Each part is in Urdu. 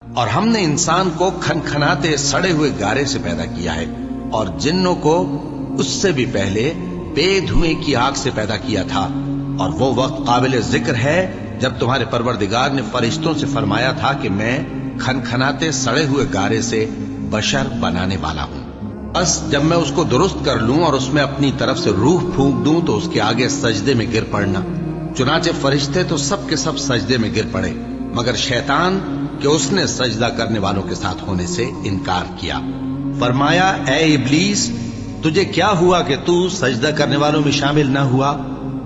اور ہم نے انسان کو کھنکھناتے سڑے ہوئے گارے سے پیدا کیا ہے، اور جنوں کو اس سے بھی پہلے بے دھوئیں کی آگ سے پیدا کیا تھا۔ اور وہ وقت قابل ذکر ہے جب تمہارے پروردگار نے فرشتوں سے فرمایا تھا کہ میں کھنکھناتے سڑے ہوئے گارے سے بشر بنانے والا ہوں، بس جب میں اس کو درست کر لوں اور اس میں اپنی طرف سے روح پھونک دوں تو اس کے آگے سجدے میں گر پڑنا۔ چنانچہ فرشتے تو سب کے سب سجدے میں گر پڑے مگر شیطان کہ اس نے سجدہ کرنے والوں کے ساتھ ہونے سے انکار کیا۔ فرمایا اے ابلیس، تجھے کیا ہوا کہ تو سجدہ کرنے والوں میں شامل نہ ہوا؟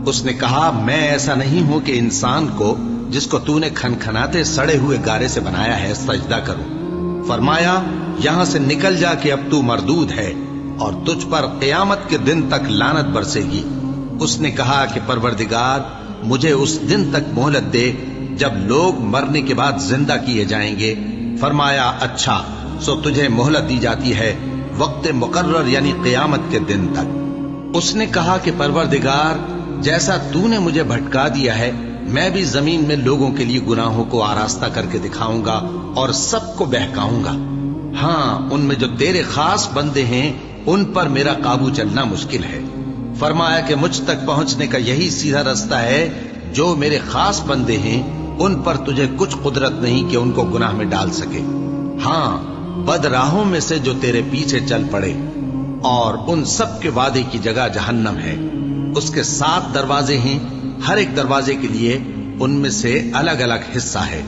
اس نے کہا میں ایسا نہیں ہوں کہ انسان کو جس کو تو نے کھنکھناتے سڑے ہوئے گارے سے بنایا ہے سجدہ کروں۔ فرمایا یہاں سے نکل جا کہ اب تو مردود ہے اور تجھ پر قیامت کے دن تک لعنت برسے گی۔ اس نے کہا کہ پروردگار مجھے اس دن تک مہلت دے جب لوگ مرنے کے بعد زندہ کیے جائیں گے۔ فرمایا اچھا، سو تجھے مہلت دی جاتی ہے وقت مقرر یعنی قیامت کے دن تک۔ اس نے کہا کہ پروردگار جیسا تو نے مجھے بھٹکا دیا ہے میں بھی زمین میں لوگوں کے لیے گناہوں کو آراستہ کر کے دکھاؤں گا اور سب کو بہکاؤں گا۔ ہاں ان میں جو تیرے خاص بندے ہیں ان پر میرا قابو چلنا مشکل ہے۔ فرمایا کہ مجھ تک پہنچنے کا یہی سیدھا رستہ ہے، جو میرے خاص بندے ہیں ان پر تجھے کچھ قدرت نہیں کہ ان کو گناہ میں ڈال سکے۔ ہاں بد راہوں میں سے جو تیرے پیچھے چل پڑے، اور ان سب کے وعدے کی جگہ جہنم ہے، اس کے 7 دروازے ہیں، ہر ایک دروازے کے لیے ان میں سے الگ الگ حصہ ہے۔